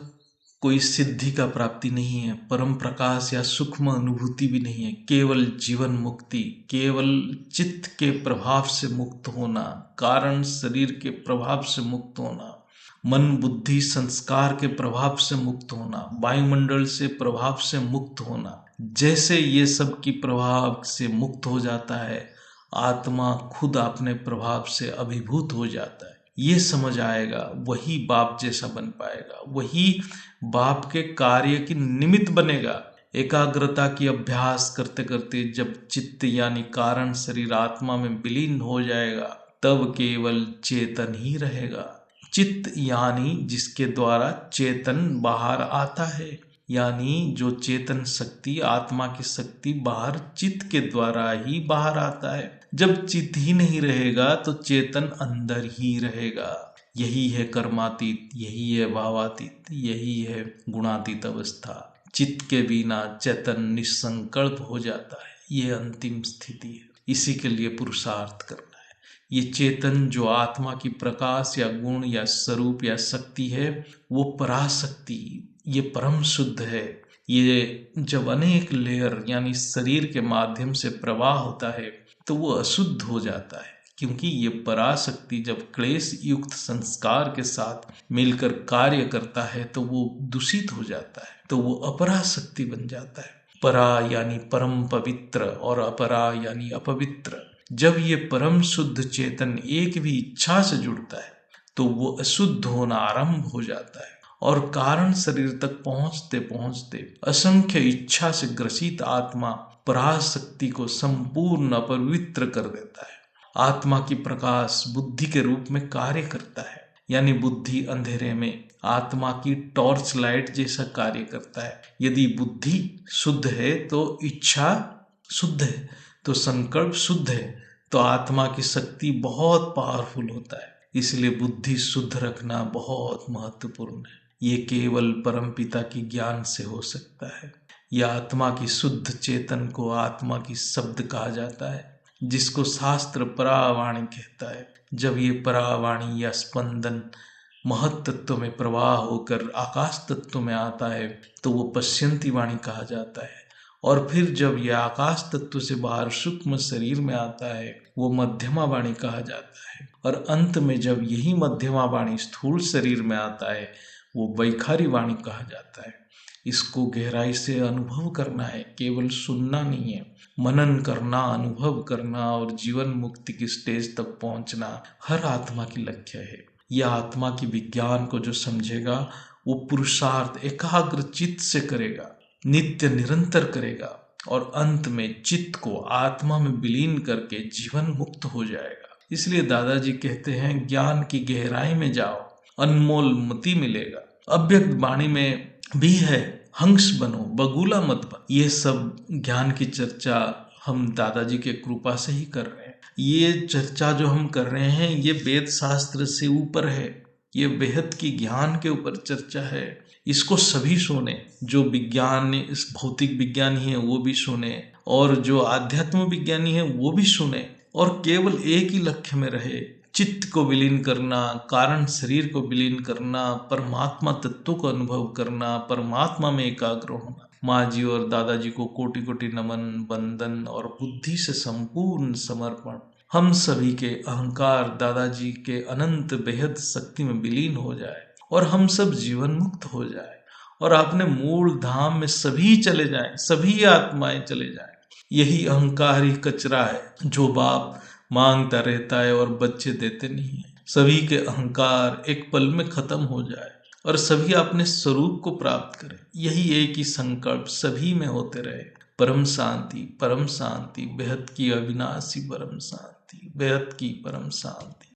A: कोई सिद्धि का प्राप्ति नहीं है, परम प्रकाश या सूक्ष्म अनुभूति भी नहीं है। केवल जीवन मुक्ति, केवल चित्त के प्रभाव से मुक्त होना, कारण शरीर के प्रभाव से मुक्त होना, मन बुद्धि संस्कार के प्रभाव से मुक्त होना, वायुमंडल से प्रभाव से मुक्त होना। जैसे ये सब की प्रभाव से मुक्त हो जाता है, आत्मा खुद अपने प्रभाव से अभिभूत हो जाता है। ये समझ आएगा, वही बाप जैसा बन पाएगा, वही बाप के कार्य की निमित्त बनेगा। एकाग्रता की अभ्यास करते करते जब चित्त यानी कारण शरीर आत्मा में विलीन हो जाएगा, तब केवल चेतन ही रहेगा। चित्त यानी जिसके द्वारा चेतन बाहर आता है। यानी जो चेतन शक्ति, आत्मा की शक्ति बाहर चित्त के द्वारा ही बाहर आता है। जब चित्त ही नहीं रहेगा तो चेतन अंदर ही रहेगा। यही है कर्मातीत, यही है भावातीत, यही है गुणातीत अवस्था। चित्त के बिना चेतन निसंकल्प हो जाता है। ये अंतिम स्थिति है। इसी के लिए पुरुषार्थ करना है। ये चेतन जो आत्मा की प्रकाश या गुण या स्वरूप या शक्ति है, वो पराशक्ति, ये परम शुद्ध है। ये जब अनेक लेयर यानी शरीर के माध्यम से प्रवाह होता है तो वो अशुद्ध हो जाता है। क्योंकि ये पराशक्ति जब क्लेश युक्त संस्कार के साथ मिलकर कार्य करता है तो वो दूषित हो जाता है, तो वो अपराशक्ति बन जाता है। परा यानी परम पवित्र और अपरा यानी अपवित्र। जब ये परम शुद्ध चेतन एक भी इच्छा से जुड़ता है तो वो अशुद्ध होना आरंभ हो जाता है और कारण शरीर तक पहुंचते पहुंचते असंख्य इच्छा से ग्रसित आत्मा पराशक्ति को संपूर्ण अपवित्र कर देता है। आत्मा की प्रकाश बुद्धि के रूप में कार्य करता है। यानी बुद्धि अंधेरे में आत्मा की टॉर्च लाइट जैसा कार्य करता है। यदि बुद्धि शुद्ध है तो इच्छा शुद्ध है, तो संकल्प शुद्ध है, तो आत्मा की शक्ति बहुत पावरफुल होता है। इसलिए बुद्धि शुद्ध रखना बहुत महत्वपूर्ण है। ये केवल परमपिता की ज्ञान से हो सकता है। यह आत्मा की शुद्ध चेतन को आत्मा की शब्द कहा जाता है, जिसको शास्त्र परावाणी कहता है। जब ये परावाणी या स्पंदन महत तत्व में प्रवाह होकर आकाश तत्व में आता है तो वो पश्यंती वाणी कहा जाता है। और फिर जब यह आकाश तत्व से बाहर सूक्ष्म शरीर में आता है वो मध्यमा वाणी कहा जाता है। और अंत में जब यही मध्यमा वाणी स्थूल शरीर में आता है वो वैखारी वाणी कहा जाता है। इसको गहराई से अनुभव करना है, केवल सुनना नहीं है। मनन करना, अनुभव करना और जीवन मुक्ति की स्टेज तक पहुंचना हर आत्मा की लक्ष्य है। यह आत्मा की विज्ञान को जो समझेगा वो पुरुषार्थ एकाग्र चित्त से करेगा, नित्य निरंतर करेगा और अंत में चित्त को आत्मा में विलीन करके जीवन मुक्त हो जाएगा। इसलिए दादाजी कहते हैं ज्ञान की गहराई में जाओ, अनमोल मोती मिलेगा। अव्यक्त वाणी में भी है, हंस बनो, बगुला मत बनो। ये सब ज्ञान की चर्चा हम दादाजी के कृपा से ही कर रहे हैं। ये चर्चा जो हम कर रहे हैं ये वेद शास्त्र से ऊपर है, ये बेहद की ज्ञान के ऊपर चर्चा है। इसको सभी सुने, जो विज्ञान इस भौतिक विज्ञानी है वो भी सुने और जो आध्यात्म विज्ञानी है वो भी सुने और केवल एक ही लक्ष्य में रहे, चित्त को विलीन करना, कारण शरीर को विलीन करना, परमात्मा तत्व को अनुभव करना, परमात्मा में एकाग्र होना। माँ जी और दादाजी को कोटि कोटि नमन, वंदन और बुद्धि से संपूर्ण समर्पण। हम सभी के अहंकार दादाजी के अनंत बेहद शक्ति में विलीन हो जाए और हम सब जीवन मुक्त हो जाए और अपने मूल धाम में सभी चले जाएं, सभी आत्माएं चले जाएं। यही अहंकार ही कचरा है जो बाप मांगता रहता है और बच्चे देते नहीं है। सभी के अहंकार एक पल में खत्म हो जाए और सभी अपने स्वरूप को प्राप्त करें। यही एक ही संकल्प सभी में होते रहे। परम शांति, बेहद की अविनाशी परम शांति, बेहद की परम शांति।